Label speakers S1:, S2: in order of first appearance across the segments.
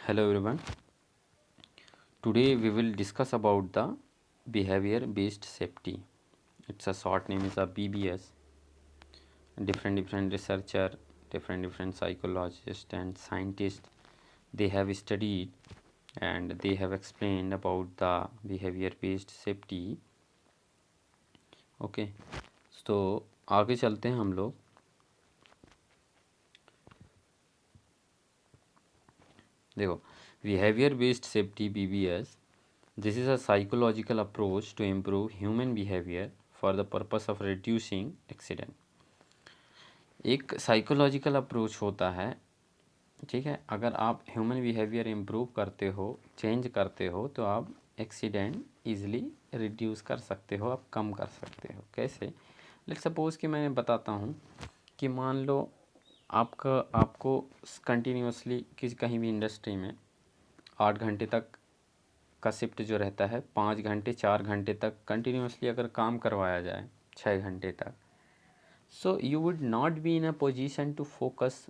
S1: Hello everyone. Today we will discuss about the behavior based safety. It's a short name is a BBS. Different researcher, different psychologists and scientists, they have studied and they have explained about the behavior based safety. Okay, तो आगे चलते हैं हम लोग. देखो, behavior based safety BBS, this is a psychological approach to improve human behavior for the purpose of reducing accident. एक psychological approach होता है, ठीक है. अगर आप ह्यूमन बिहेवियर इम्प्रूव करते हो, चेंज करते हो, तो आप एक्सीडेंट ईजिली रिड्यूस कर सकते हो, आप कम कर सकते हो. कैसे? लेट सपोज़ कि मैं बताता हूँ कि मान लो आपको कंटिन्यूसली किसी कहीं भी इंडस्ट्री में 8 घंटे तक का शिफ्ट जो रहता है, 5 घंटे 4 घंटे तक कंटिन्यूसली अगर काम करवाया जाए 6 घंटे तक, so you would not be in a position to focus,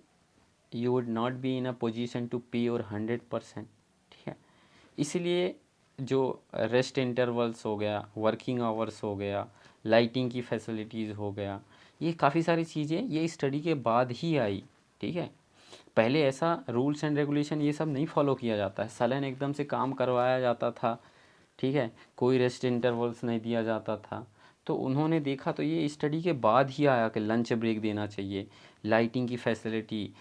S1: you would not be in a position to pay your 100%. ठीक है. इसलिए जो रेस्ट इंटरवल्स हो गया, वर्किंग आवर्स हो गया, लाइटिंग की फैसिलिटीज़ हो गया, ये काफ़ी सारी चीज़ें ये स्टडी के बाद ही आई. ठीक है. पहले ऐसा रूल्स एंड रेगुलेशन ये सब नहीं फॉलो किया जाता है, सलन एकदम से काम करवाया जाता था. ठीक है. कोई रेस्ट इंटरवल्स नहीं दिया जाता था. तो उन्होंने देखा, तो ये स्टडी के बाद ही आया कि लंच ब्रेक देना चाहिए, लाइटिंग की फैसिलिटी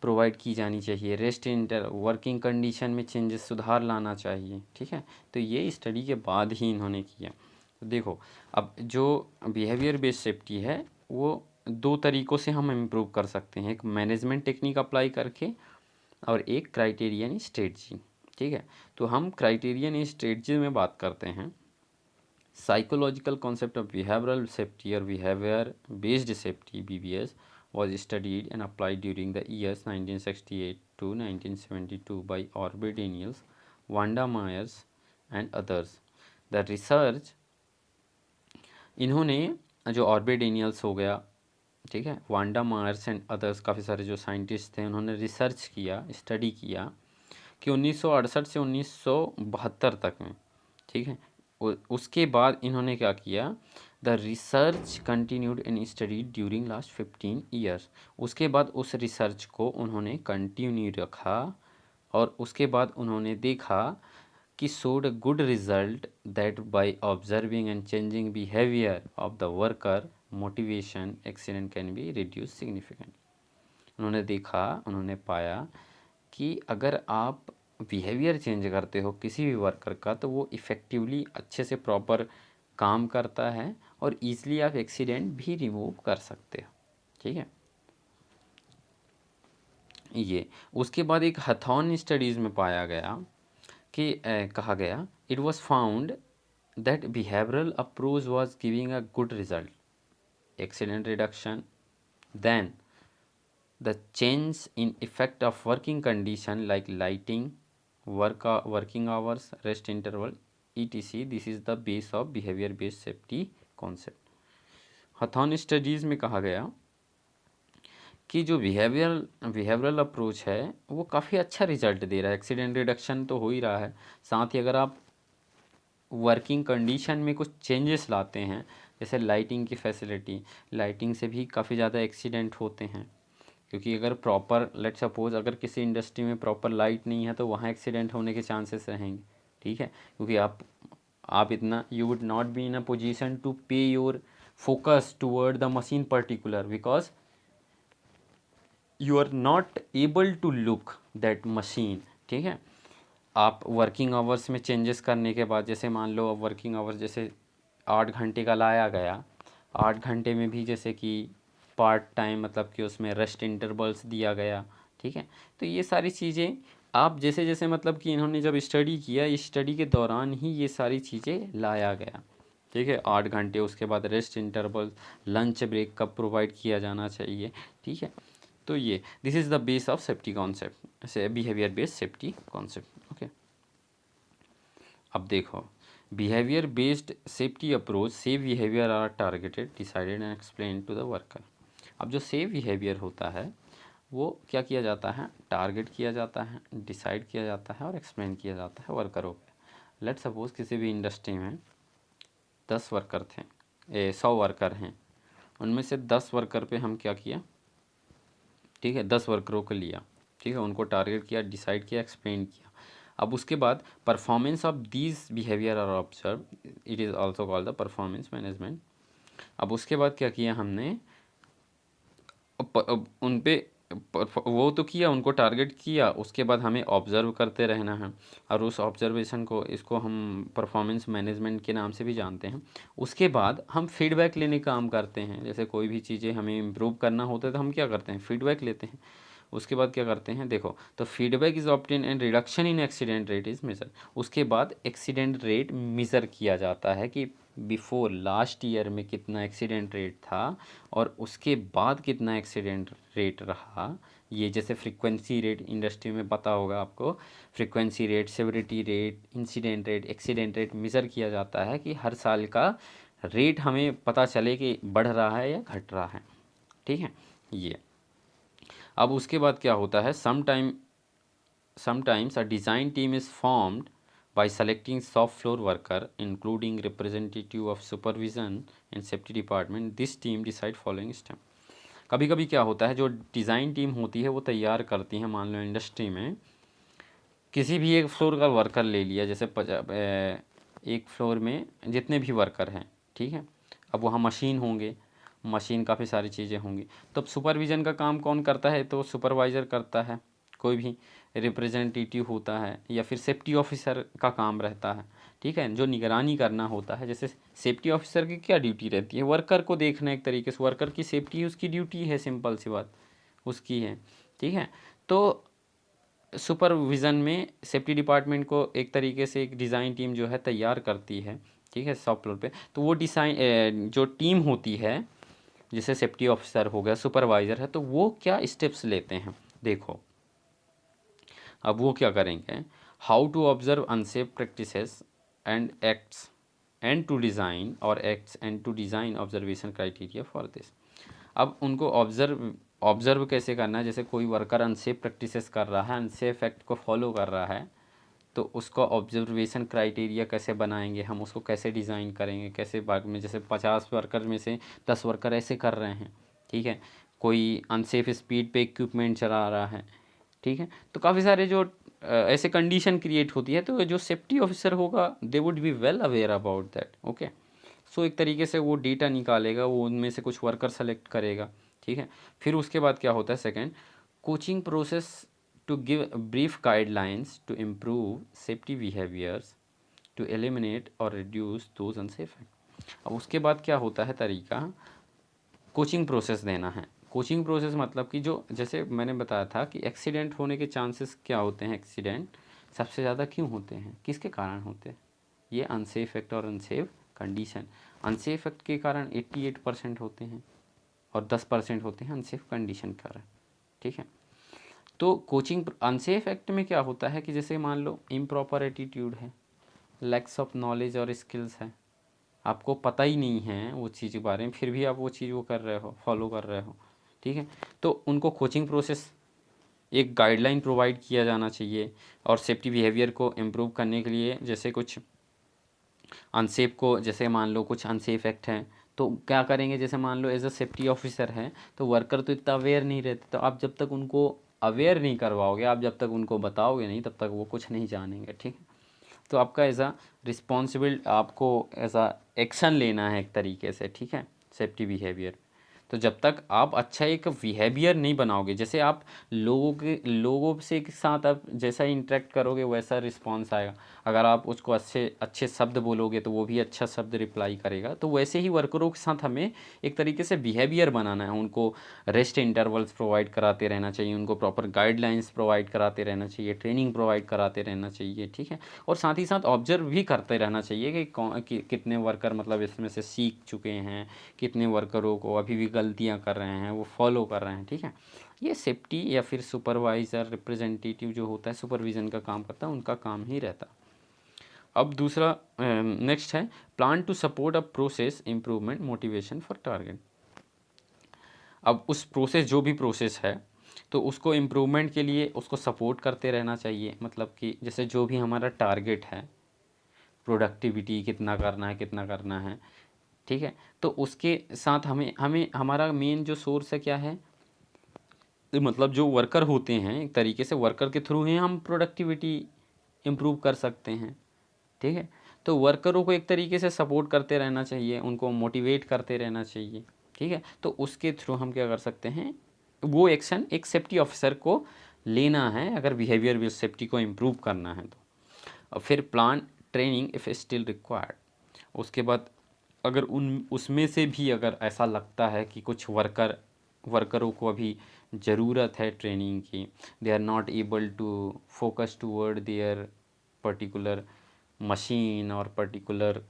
S1: प्रोवाइड की जानी चाहिए, रेस्ट इंटर वर्किंग कंडीशन में चेंजेस सुधार लाना चाहिए. ठीक है. तो ये स्टडी के बाद ही इन्होंने किया. तो देखो, अब जो बिहेवियर बेस्ड सेफ्टी है वो दो तरीक़ों से हम इम्प्रूव कर सकते हैं. एक मैनेजमेंट टेक्निक अप्लाई करके और एक क्राइटेरियन स्ट्रेटजी. ठीक है. तो हम क्राइटेरियन स्ट्रेटजी में बात करते हैं. Psychological concept of behavioural safety और behaviour based safety BBS was studied and applied during the years 1968 to 1972 by Orbit Daniels, Wanda Myers and others. The research, इन्होंने जो ऑर्बिट डेनियल्स हो गया, ठीक है, वांडा मायर्स एंड अदर्स, काफ़ी सारे जो साइंटिस्ट थे, उन्होंने रिसर्च किया, स्टडी किया कि 1968 से 1972 तक में, ठीक है, उसके बाद इन्होंने क्या किया, the research continued and study during last 15 years. उसके बाद उस रिसर्च को उन्होंने कंटिन्यू रखा और उसके बाद उन्होंने देखा कि showed a good result that by observing and changing behavior of the worker, motivation, accident can be reduced significantly. उन्होंने देखा, उन्होंने पाया कि अगर आप बिहेवियर चेंज करते हो किसी भी वर्कर का, तो वो इफ़ेक्टिवली अच्छे से प्रॉपर काम करता है और ईज़िली आप एक्सीडेंट भी रिमूव कर सकते हो. ठीक है. ये उसके बाद एक हथॉन स्टडीज़ में पाया गया कि कहा गया, it was found that behavioural approach was giving a good result, accident reduction. Then the change in effect of working condition like lighting, working hours, rest interval, etc. This is the base of behavior based safety concept. Hawthorne studies में कहा गया कि जो behavioural approach है वो काफ़ी अच्छा result दे रहा है. एक्सीडेंट रिडक्शन तो हो ही रहा है, साथ ही अगर आप वर्किंग कंडीशन में कुछ चेंजेस लाते हैं, जैसे लाइटिंग की फैसिलिटी, लाइटिंग से भी काफ़ी ज़्यादा एक्सीडेंट होते हैं, क्योंकि अगर प्रॉपर लेट सपोज अगर किसी इंडस्ट्री में प्रॉपर लाइट नहीं है तो वहाँ एक्सीडेंट होने के चांसेस रहेंगे. ठीक है. क्योंकि आप इतना you would not be in a position to pay your focus toward the machine particular, because you are not able to look that machine. ठीक है. आप वर्किंग आवर्स में चेंजेस करने के बाद, जैसे मान लो वर्किंग आवर्स जैसे 8 घंटे का लाया गया, 8 घंटे में भी जैसे कि पार्ट टाइम मतलब कि उसमें रेस्ट इंटरवल्स दिया गया. ठीक है. तो ये सारी चीज़ें आप जैसे जैसे मतलब कि इन्होंने जब स्टडी किया, इस स्टडी के दौरान ही ये सारी चीज़ें लाया गया. ठीक है. 8 घंटे, उसके बाद रेस्ट इंटरवल, लंच ब्रेक कब प्रोवाइड किया जाना चाहिए. ठीक है. तो ये this is the base of safety concept, से behaviour based safety concept. Okay. अब देखो, behaviour based safety approach, safe behaviour are targeted, decided and explain to the worker. अब जो सेफ बिहेवियर होता है वो क्या किया जाता है, टारगेट किया जाता है, डिसाइड किया जाता है और एक्सप्लेन किया जाता है वर्करों पे। लेट सपोज किसी भी इंडस्ट्री में 10 वर्कर थे, 100 वर्कर हैं, उनमें से 10 वर्कर पे हम क्या किया, ठीक है, 10 वर्करों को लिया, ठीक है, उनको टारगेट किया, डिसाइड किया, एक्सप्लेन किया। अब उसके बाद performance of these behaviour are observe, it is also called the performance management. अब उसके बाद क्या किया हमने, अब उन पे वो तो किया, उनको टारगेट किया, उसके बाद हमें ऑब्ज़र्व करते रहना है, और उस ऑब्जर्वेशन को, इसको हम परफॉर्मेंस मैनेजमेंट के नाम से भी जानते हैं। उसके बाद हम फीडबैक लेने का काम करते हैं, जैसे कोई भी चीज़ें हमें इम्प्रूव करना होता है तो हम क्या करते हैं, फीडबैक लेते हैं। उसके बाद क्या करते हैं, देखो, तो feedback is obtain and reduction in accident rate is measure. उसके बाद एक्सीडेंट रेट मेज़र किया जाता है कि बिफोर लास्ट ईयर में कितना एक्सीडेंट रेट था और उसके बाद कितना एक्सीडेंट रेट रहा। ये जैसे फ्रीक्वेंसी रेट इंडस्ट्री में पता होगा आपको, frequency rate, severity rate, incident rate, accident rate measure किया जाता है कि हर साल का रेट हमें पता चले कि बढ़ रहा है या घट रहा है, ठीक है ये। अब उसके बाद क्या होता है, sometimes a design team is formed by selecting shop floor worker including representative of supervision and safety department. This team decide following step. कभी कभी क्या होता है, जो डिज़ाइन टीम होती है वो तैयार करती है, मान लो इंडस्ट्री में किसी भी एक फ्लोर का वर्कर ले लिया, जैसे एक फ्लोर में जितने भी वर्कर हैं, ठीक है, अब वहाँ मशीन होंगे, मशीन काफ़ी सारी चीज़ें होंगी, तो अब सुपरविज़न का काम कौन करता है, तो सुपरवाइज़र करता है, कोई भी रिप्रेजेंटेटिव होता है, या फिर सेफ्टी ऑफिसर का काम रहता है, ठीक है, जो निगरानी करना होता है। जैसे सेफ्टी ऑफिसर की क्या ड्यूटी रहती है, वर्कर को देखना, एक तरीके से वर्कर की सेफ्टी उसकी ड्यूटी है, सिंपल सी बात उसकी है, ठीक है। तो सुपरविज़न में सेफ्टी डिपार्टमेंट को एक तरीके से एक डिज़ाइन टीम जो है तैयार करती है, ठीक है, शॉप फ्लोर पे। तो वो डिज़ाइन जो टीम होती है, जैसे सेफ्टी ऑफिसर हो गया, सुपरवाइज़र है, तो वो क्या स्टेप्स लेते हैं, देखो अब वो क्या करेंगे, how to observe unsafe practices and acts and to design और acts and to design observation criteria for this. अब उनको ऑब्जर्व कैसे करना है, जैसे कोई वर्कर अनसेफ प्रैक्टिसेस कर रहा है, अनसेफ एक्ट को फॉलो कर रहा है, तो उसका ऑब्जर्वेशन क्राइटेरिया कैसे बनाएंगे, हम उसको कैसे डिज़ाइन करेंगे, कैसे भाग में, जैसे 50 वर्कर में से 10 वर्कर ऐसे कर रहे हैं, ठीक है, कोई अनसेफ स्पीड पे इक्विपमेंट चला रहा है, ठीक है, तो काफ़ी सारे जो ऐसे कंडीशन क्रिएट होती है, तो जो सेफ्टी ऑफिसर होगा they would be well aware about that, okay. So एक तरीके से वो डेटा निकालेगा, वो उनमें से कुछ वर्कर सेलेक्ट करेगा, ठीक है। फिर उसके बाद क्या होता है, second, coaching process to give brief guidelines to improve safety behaviours to eliminate और रिड्यूस दोज अनसेफ। अब उसके बाद क्या होता है तरीका, कोचिंग प्रोसेस देना है। कोचिंग प्रोसेस मतलब कि जो, जैसे मैंने बताया था कि एक्सीडेंट होने के चांसेस क्या होते हैं, एक्सीडेंट सबसे ज़्यादा क्यों होते हैं, किसके कारण होते हैं, ये अनसेफ एक्ट और अनसेफ कंडीशन। अनसेफ एक्ट के कारण 88% होते हैं और 10% होते हैं अनसेफ कंडीशन के कारण, ठीक है। तो कोचिंग अनसेफ एक्ट में क्या होता है कि जैसे मान लो इम्प्रॉपर एटीट्यूड है, लैक्स ऑफ नॉलेज और स्किल्स है, आपको पता ही नहीं है वो चीज़ के बारे में, फिर भी आप वो चीज़ वो कर रहे हो, फॉलो कर रहे हो, ठीक है। तो उनको कोचिंग प्रोसेस एक गाइडलाइन प्रोवाइड किया जाना चाहिए, और सेफ्टी बिहेवियर को इम्प्रूव करने के लिए, जैसे कुछ अनसेफ को, जैसे मान लो कुछ अनसेफ एक्ट हैं, तो क्या करेंगे, जैसे मान लो एज अ सेफ्टी ऑफिसर है, तो वर्कर तो इतना अवेयर नहीं रहते, तो आप जब तक उनको अवेयर नहीं करवाओगे, आप जब तक उनको बताओगे नहीं, तब तक वो कुछ नहीं जानेंगे, ठीक है। तो आपका एज अ रिस्पॉन्सिबल, आपको एज अ एक्शन लेना है एक तरीके से, ठीक है, सेफ्टी बिहेवियर। तो जब तक आप अच्छा एक बिहेवियर नहीं बनाओगे, जैसे आप लोगों से के साथ आप जैसा इंटरेक्ट करोगे वैसा रिस्पॉन्स आएगा। अगर आप उसको अच्छे अच्छे शब्द बोलोगे तो वो भी अच्छा शब्द रिप्लाई करेगा। तो वैसे ही वर्करों के साथ हमें एक तरीके से बिहेवियर बनाना है, उनको रेस्ट इंटरवल्स प्रोवाइड कराते रहना चाहिए, उनको प्रॉपर गाइडलाइंस प्रोवाइड कराते रहना चाहिए, ट्रेनिंग प्रोवाइड कराते रहना चाहिए, ठीक है। और साथ ही साथ ऑब्जर्व भी करते रहना चाहिए कि कितने वर्कर मतलब इसमें से सीख चुके हैं, कितने वर्करों को अभी भी गलतियां कर रहे हैं वो फॉलो कर रहे हैं, ठीक है। ये सेफ्टी या फिर सुपरवाइज़र रिप्रेजेंटेटिव जो होता है, सुपरविज़न का काम करता है, उनका काम ही रहता। अब दूसरा नेक्स्ट है plan to support a process improvement motivation for target. अब उस प्रोसेस, जो भी प्रोसेस है तो उसको इम्प्रूवमेंट के लिए उसको सपोर्ट करते रहना चाहिए। मतलब कि जैसे जो भी हमारा टारगेट है, प्रोडक्टिविटी कितना करना है, ठीक है, तो उसके साथ हमें हमें हमारा मेन जो सोर्स है क्या है, मतलब जो वर्कर होते हैं, एक तरीके से वर्कर के थ्रू ही हम प्रोडक्टिविटी इम्प्रूव कर सकते हैं, ठीक है। तो वर्करों को एक तरीके से सपोर्ट करते रहना चाहिए, उनको मोटिवेट करते रहना चाहिए, ठीक है। तो उसके थ्रू हम क्या कर सकते हैं, वो एक्शन एक सेफ्टी ऑफिसर को लेना है अगर बिहेवियर बेस्ड सेफ्टी को इम्प्रूव करना है तो। और फिर plan training if still required. उसके बाद अगर उन उसमें से भी अगर ऐसा लगता है कि कुछ वर्करों को अभी ज़रूरत है ट्रेनिंग की, they are not able to focus toward their particular machine और पर्टिकुलर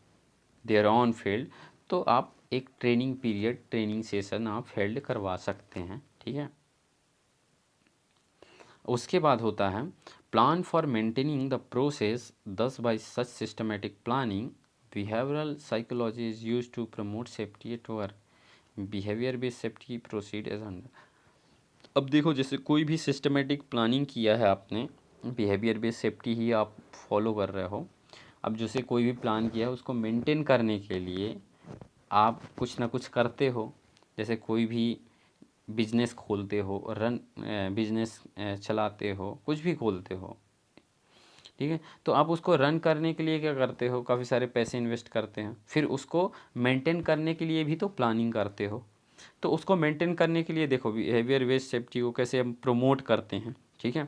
S1: देयर ऑन फील्ड, तो आप एक ट्रेनिंग सेशन आप हेल्ड करवा सकते हैं, ठीक है। उसके बाद होता है plan for maintaining the process, thus by such systematic planning behavioural psychology is use to promote safety at work, behaviour based safety proceed as under. अब देखो, जैसे कोई भी सिस्टमेटिक प्लानिंग किया है आपने, बिहेवियर बेस्ड सेफ्टी ही आप फॉलो कर रहे हो, अब जैसे कोई भी प्लान किया है उसको मेंटेन करने के लिए आप कुछ ना कुछ करते हो। जैसे कोई भी बिजनेस खोलते हो, बिजनेस चलाते हो, कुछ भी खोलते हो, ठीक है, तो आप उसको रन करने के लिए क्या करते हो, काफ़ी सारे पैसे इन्वेस्ट करते हैं, फिर उसको मेंटेन करने के लिए भी तो प्लानिंग करते हो। तो उसको मेंटेन करने के लिए देखो बिहेवियर बेस्ड सेफ्टी को कैसे हम प्रमोट करते हैं, ठीक है।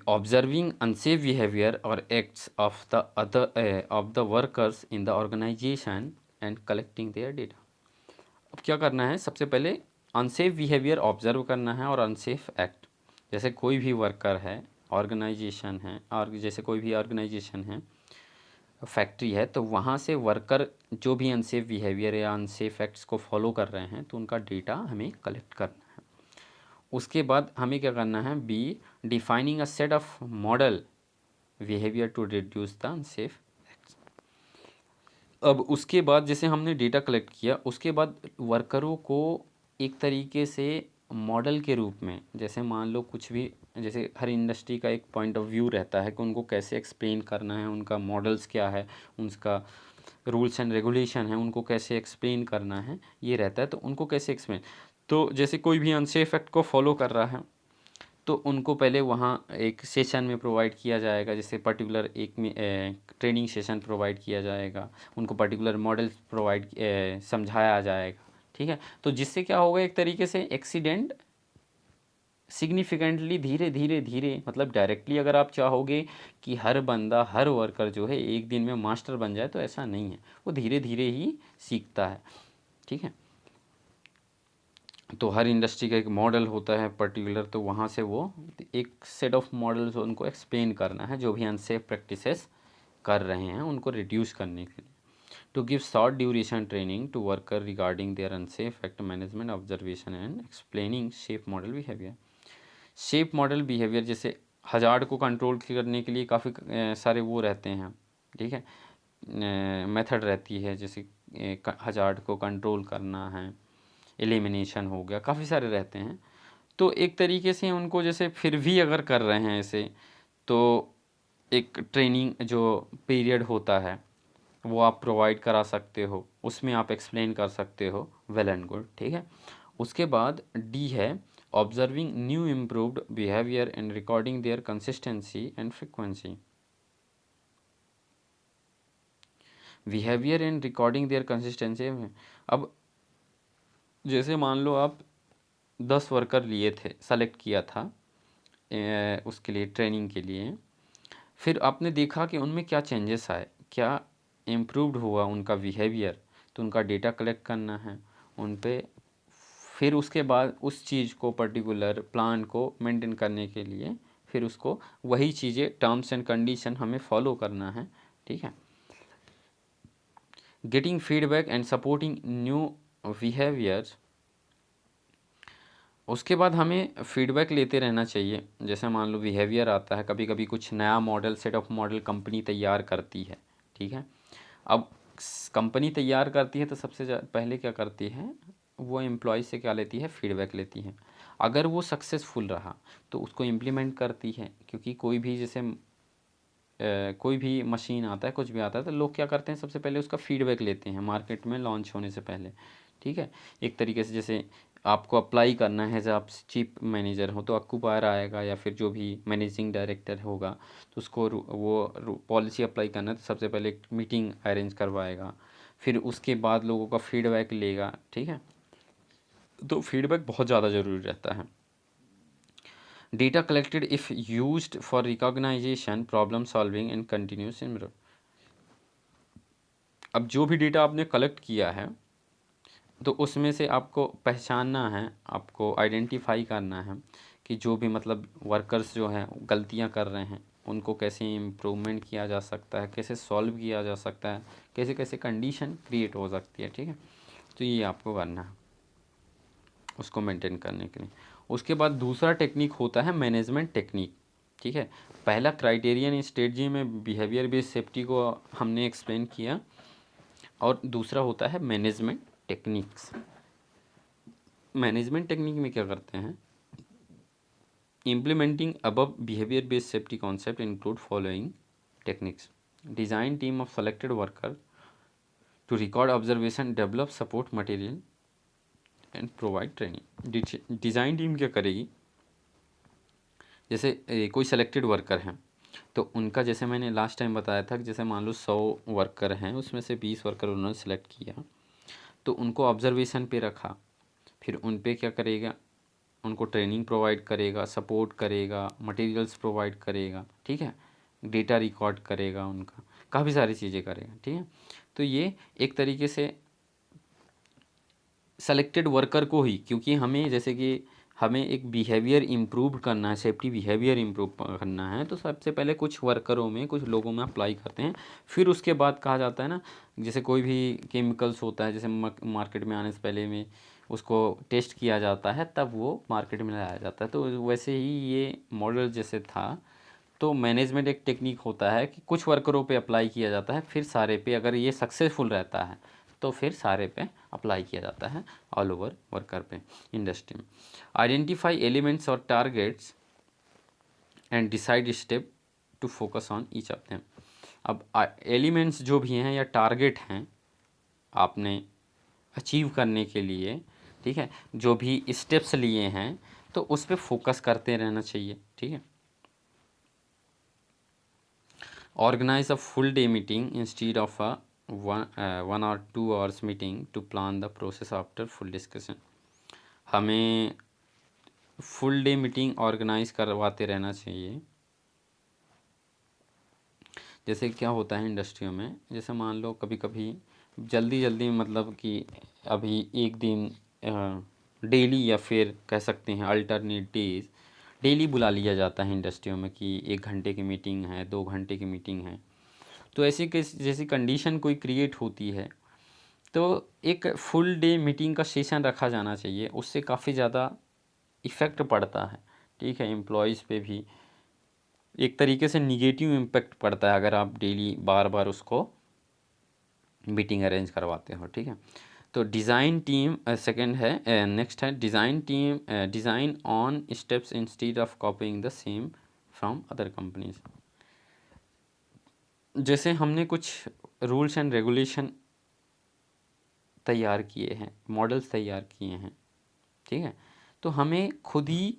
S1: ऑब्जर्विंग अनसेफ बिहेवियर और acts of the workers in the organisation and collecting their data. अब क्या करना है, सबसे पहले अनसेफ बिहेवियर ऑब्जर्व करना है और अनसेफ एक्ट। जैसे कोई भी वर्कर है, ऑर्गेनाइजेशन है, और जैसे कोई भी ऑर्गेनाइजेशन है, फैक्ट्री है, तो वहाँ से वर्कर जो भी अनसेफ बिहेवियर या अनसेफ एक्ट्स को फॉलो कर रहे हैं तो उनका डेटा हमें कलेक्ट करना है। उसके बाद हमें क्या करना है, B defining a set of model behaviour to reduce the unsafe. अब उसके बाद जैसे हमने डेटा कलेक्ट किया, उसके बाद वर्करों को एक तरीके से मॉडल के रूप में, जैसे मान लो कुछ भी, जैसे हर इंडस्ट्री का एक पॉइंट ऑफ व्यू रहता है कि उनको कैसे एक्सप्लेन करना है, उनका मॉडल्स क्या है, उनका रूल्स एंड रेगुलेशन है, उनको कैसे एक्सप्लेन करना है, ये रहता है। तो उनको कैसे एक्सप्लेन, तो जैसे कोई भी अनसेफ एक्ट को फॉलो कर रहा है तो उनको पहले वहाँ एक सेशन में प्रोवाइड किया जाएगा, जैसे पर्टिकुलर एक में ट्रेनिंग सेशन प्रोवाइड किया जाएगा, उनको पर्टिकुलर मॉडल प्रोवाइड समझाया जाएगा, ठीक है। तो जिससे क्या होगा, एक तरीके से एक्सीडेंट सिग्निफिकेंटली धीरे धीरे धीरे, मतलब डायरेक्टली अगर आप चाहोगे कि हर बंदा हर वर्कर जो है एक दिन में मास्टर बन जाए, तो ऐसा नहीं है, वो धीरे धीरे ही सीखता है, ठीक है। तो हर इंडस्ट्री का एक मॉडल होता है पर्टिकुलर, तो वहाँ से वो एक सेट ऑफ मॉडल्स उनको एक्सप्लेन करना है, जो भी अनसेफ प्रैक्टिसेस कर रहे हैं उनको रिड्यूस करने के लिए। To give short duration training to worker regarding their unsafe act management observation and explaining safe model behaviour. Safe model behaviour जैसे हजार्ड को कंट्रोल करने के लिए काफ़ी सारे वो रहते हैं, ठीक है, मेथड रहती है, जैसे हजार्ड को कंट्रोल करना है, एलिमिनेशन हो गया, काफ़ी सारे रहते हैं। तो एक तरीके से उनको जैसे फिर भी अगर कर रहे हैं ऐसे, तो एक ट्रेनिंग जो पीरियड होता है वो आप प्रोवाइड करा सकते हो, उसमें आप एक्सप्लेन कर सकते हो, वेल एंड गुड, ठीक है। उसके बाद डी है observing new improved behaviour and recording their consistency and frequency. Behaviour and recording their consistency. अब जैसे मान लो आप 10 वर्कर लिए थे, सेलेक्ट किया था उसके लिए, ट्रेनिंग के लिए, फिर आपने देखा कि उनमें क्या चेंजेस आए, क्या इम्प्रूव्ड हुआ उनका बिहेवियर, तो उनका डेटा कलेक्ट करना है उन पे। फिर उसके बाद उस चीज़ को, पर्टिकुलर प्लान को मेंटेन करने के लिए फिर उसको वही चीज़ें, टर्म्स एंड कंडीशन हमें फॉलो करना है, ठीक है। Getting feedback and supporting new behaviour. उसके बाद हमें फीडबैक लेते रहना चाहिए। जैसे मान लो बिहेवियर आता है, कभी कभी कुछ नया model, set of model company तैयार करती है, ठीक है। अब कंपनी तैयार करती है तो सबसे पहले क्या करती है, वो एम्प्लॉय से क्या लेती है, फीडबैक लेती है। अगर वो सक्सेसफुल रहा तो उसको इम्प्लीमेंट करती है, क्योंकि कोई भी जैसे कोई भी मशीन आता है, कुछ भी आता है, तो लोग क्या करते हैं, सबसे पहले उसका फीडबैक लेते हैं मार्केट में लॉन्च होने से पहले। ठीक है, एक तरीके से जैसे आपको अप्लाई करना है, जब आप चीफ मैनेजर हो तो अक्यूपायर आएगा या फिर जो भी मैनेजिंग डायरेक्टर होगा, तो उसको वो पॉलिसी अप्लाई करना है, तो सबसे पहले एक मीटिंग अरेंज करवाएगा, फिर उसके बाद लोगों का फीडबैक लेगा। ठीक है, तो फीडबैक बहुत ज़्यादा ज़रूरी रहता है। Data collected if used for recognisation, problem solving and continuous improve. अब जो भी डेटा आपने कलेक्ट किया है, तो उसमें से आपको पहचानना है, आपको आइडेंटिफाई करना है कि जो भी मतलब वर्कर्स जो हैं गलतियां कर रहे हैं, उनको कैसे इम्प्रूवमेंट किया जा सकता है, कैसे सॉल्व किया जा सकता है, कैसे कैसे कंडीशन क्रिएट हो सकती है। ठीक है, तो ये आपको करना है उसको मेंटेन करने के लिए। उसके बाद दूसरा टेक्निक होता है मैनेजमेंट टेक्निक। ठीक है, पहला क्राइटेरियन स्ट्रेटजी में बिहेवियर बेस्ड सेफ्टी को हमने एक्सप्लेन किया, और दूसरा होता है मैनेजमेंट टेक्निक्स। मैनेजमेंट टेक्निक में क्या करते हैं, implementing above behaviour based safety concept include following techniques: design team of selected worker to record observation, develop support material and provide training. Design team क्या करेगी, जैसे कोई सेलेक्टेड वर्कर हैं, तो उनका जैसे मैंने लास्ट टाइम बताया था कि जैसे मान लो 100 वर्कर हैं, उसमें से 20 वर्कर उन्होंने सेलेक्ट किया, तो उनको ऑब्जर्वेशन पे रखा, फिर उन पे क्या करेगा, उनको ट्रेनिंग प्रोवाइड करेगा, सपोर्ट करेगा, मटेरियल्स प्रोवाइड करेगा। ठीक है, डेटा रिकॉर्ड करेगा, उनका काफ़ी सारी चीज़ें करेगा। ठीक है, तो ये एक तरीके से सेलेक्टेड वर्कर को ही, क्योंकि हमें जैसे कि हमें एक बिहेवियर इम्प्रूव करना है, सेफ्टी बिहेवियर इम्प्रूव करना है, तो सबसे पहले कुछ वर्करों में, कुछ लोगों में अप्लाई करते हैं, फिर उसके बाद कहा जाता है ना, जैसे कोई भी केमिकल्स होता है, जैसे मार्केट में आने से पहले में उसको टेस्ट किया जाता है, तब वो मार्केट में लाया जाता है। तो वैसे ही ये मॉडल जैसे था, तो मैनेजमेंट एक टेक्निक होता है कि कुछ वर्करों पे अप्लाई किया जाता है, फिर सारे पे, अगर ये सक्सेसफुल रहता है तो फिर सारे पे अप्लाई किया जाता है, ऑल ओवर वर्कर पे इंडस्ट्री में। आइडेंटिफाई एलिमेंट्स और targets and decide step to focus on each of them. अब एलिमेंट्स जो भी हैं या टारगेट हैं आपने अचीव करने के लिए, ठीक है, जो भी स्टेप्स लिए हैं, तो उस पर फोकस करते रहना चाहिए। ठीक है, organize a full day meeting instead of a 1 or 2 hours meeting to plan the process after full discussion। हमें फुल डे मीटिंग ऑर्गेनाइज करवाते रहना चाहिए। जैसे क्या होता है इंडस्ट्रियों में, जैसे मान लो कभी कभी जल्दी जल्दी, मतलब कि अभी एक दिन डेली या फिर कह सकते हैं अल्टरनेट डेज डेली बुला लिया जाता है इंडस्ट्रियों में कि 1 घंटे की मीटिंग है, 2 घंटे की मीटिंग है। तो ऐसी जैसी कंडीशन कोई क्रिएट होती है, तो एक फुल डे मीटिंग का सेशन रखा जाना चाहिए, उससे काफ़ी ज़्यादा इफ़ेक्ट पड़ता है। ठीक है, एम्प्लॉयज़ पे भी एक तरीके से निगेटिव इम्पेक्ट पड़ता है अगर आप डेली बार बार उसको मीटिंग अरेंज करवाते हो। ठीक है, तो डिज़ाइन टीम सेकंड है, नेक्स्ट है design team, design on steps instead of copying the same from other companies. जैसे हमने कुछ रूल्स एंड रेगुलेशन तैयार किए हैं, मॉडल्स तैयार किए हैं, ठीक है, तो हमें खुद ही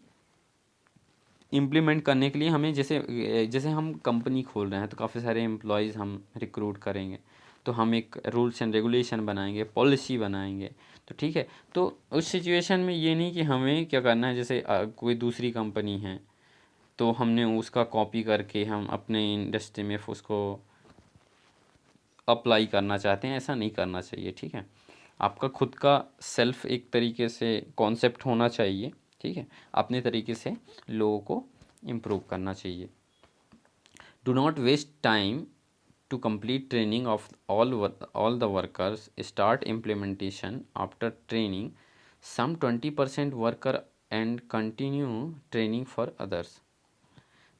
S1: इम्प्लीमेंट करने के लिए हमें जैसे जैसे हम कंपनी खोल रहे हैं तो काफ़ी सारे एम्प्लॉयज़ हम रिक्रूट करेंगे, तो हम एक रूल्स एंड रेगुलेशन बनाएंगे, पॉलिसी बनाएंगे। तो ठीक है, तो उस सिचुएशन में ये नहीं कि हमें क्या करना है, जैसे कोई दूसरी कंपनी है तो हमने उसका कॉपी करके हम अपने इंडस्ट्री में उसको अप्लाई करना चाहते हैं, ऐसा नहीं करना चाहिए। ठीक है, आपका खुद का सेल्फ एक तरीके से कॉन्सेप्ट होना चाहिए। ठीक है, अपने तरीके से लोगों को इम्प्रूव करना चाहिए। Do not waste time to complete training of all the workers, start implementation after training some 20% worker and continue training for others.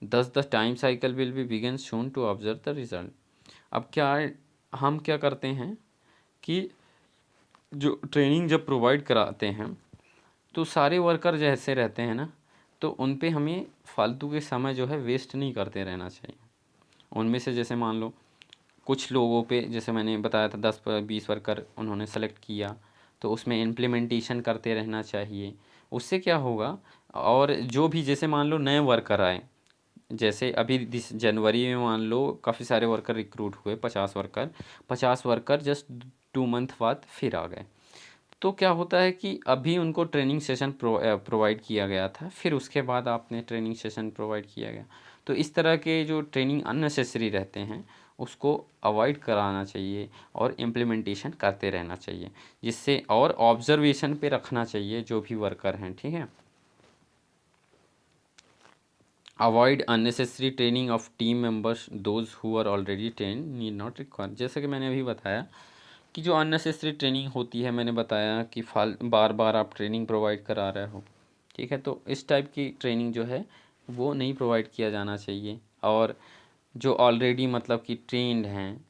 S1: Thus the time cycle will be begin soon to observe the result. अब क्या हम क्या करते हैं कि जो training जब provide कराते हैं तो सारे वर्कर जैसे रहते हैं ना, तो उन पे हमें फालतू के समय जो है वेस्ट नहीं करते रहना चाहिए। उनमें से जैसे मान लो कुछ लोगों पे, जैसे मैंने बताया था 10-20 वर्कर उन्होंने सेलेक्ट किया, तो उसमें इम्प्लीमेंटेशन करते रहना चाहिए। उससे क्या होगा, और जो भी जैसे मान लो नए वर्कर आए, जैसे अभी दिस जनवरी में मान लो काफ़ी सारे वर्कर रिक्रूट हुए, 50 वर्कर जस्ट 2 मंथ बाद फिर आ गए। तो क्या होता है कि अभी उनको ट्रेनिंग सेशन प्रोवाइड किया गया था, फिर उसके बाद आपने ट्रेनिंग सेशन प्रोवाइड किया गया। तो इस तरह के जो ट्रेनिंग अननेसेसरी रहते हैं उसको अवॉइड कराना चाहिए और इम्प्लीमेंटेशन करते रहना चाहिए, जिससे और ऑब्जर्वेशन पे रखना चाहिए जो भी वर्कर हैं, ठीक है। Avoid unnecessary training of team members, those who are already train need not require. जैसे कि मैंने अभी बताया कि जो अननेसेसरी ट्रेनिंग होती है, मैंने बताया कि बार बार आप ट्रेनिंग प्रोवाइड करा रहे हो, ठीक है, तो इस टाइप की ट्रेनिंग जो है वो नहीं प्रोवाइड किया जाना चाहिए। और जो ऑलरेडी मतलब कि ट्रेंड हैं,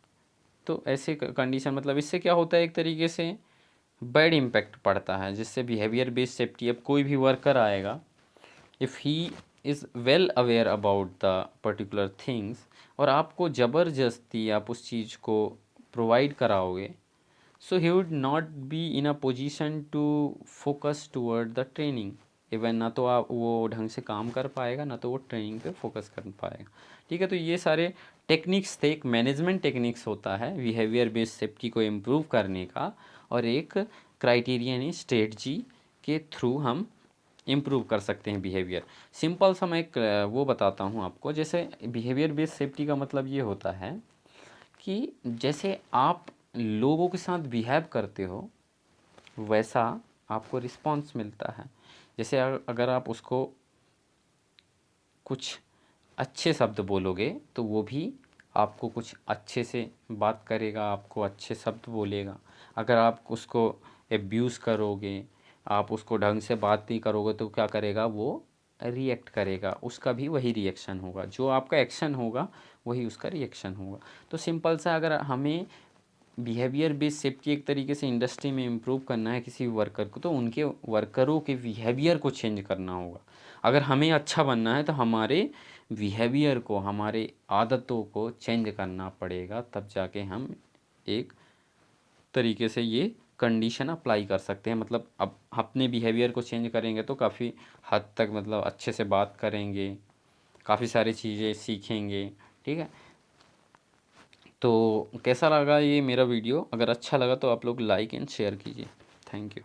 S1: तो ऐसे कंडीशन मतलब इससे क्या होता है, एक तरीके से बैड इम्पैक्ट पड़ता है, जिससे बिहेवियर बेस्ड सेफ्टी, अब कोई भी वर्कर आएगा, if he is well aware about the particular things, और आपको ज़बरदस्ती आप उस चीज़ को प्रोवाइड कराओगे, so he would not be in a position to focus toward the training. Even ना तो आप वो ढंग से काम कर पाएगा, ना तो वो ट्रेनिंग पे फोकस कर पाएगा, ठीक है। तो ये सारे टेक्निक्स थे, एक मैनेजमेंट टेक्निक्स होता है बिहेवियर बेस्ड सेफ्टी को इम्प्रूव करने का, और एक क्राइटेरियन स्ट्रेटजी के थ्रू हम इम्प्रूव कर सकते हैं बिहेवियर। सिंपल सा मैं एक वो बताता हूँ आपको। जैसे बिहेवियर बेस्ड सेफ्टी का मतलब ये होता है कि जैसे आप लोगों के साथ बिहेव करते हो वैसा आपको रिस्पॉन्स मिलता है। जैसे अगर आप उसको कुछ अच्छे शब्द बोलोगे तो वो भी आपको कुछ अच्छे से बात करेगा, आपको अच्छे शब्द बोलेगा। अगर आप उसको एब्यूज़ करोगे, आप उसको ढंग से बात नहीं करोगे, तो क्या करेगा वो, रिएक्ट करेगा, उसका भी वही रिएक्शन होगा। जो आपका एक्शन होगा वही उसका रिएक्शन होगा। तो सिंपल सा, अगर हमें बिहेवियर बेस्ड सेफ्टी एक तरीके से इंडस्ट्री में इम्प्रूव करना है किसी वर्कर को, तो उनके वर्करों के बिहेवियर को चेंज करना होगा। अगर हमें अच्छा बनना है तो हमारे बिहेवियर को, हमारे आदतों को चेंज करना पड़ेगा, तब जाके हम एक तरीके से ये कंडीशन अप्लाई कर सकते हैं। मतलब अब अपने बिहेवियर को चेंज करेंगे तो काफ़ी हद तक मतलब अच्छे से बात करेंगे, काफ़ी सारी चीज़ें सीखेंगे, ठीक है। तो कैसा लगा ये मेरा वीडियो? अगर अच्छा लगा तो आप लोग लाइक एंड शेयर कीजिए। Thank you.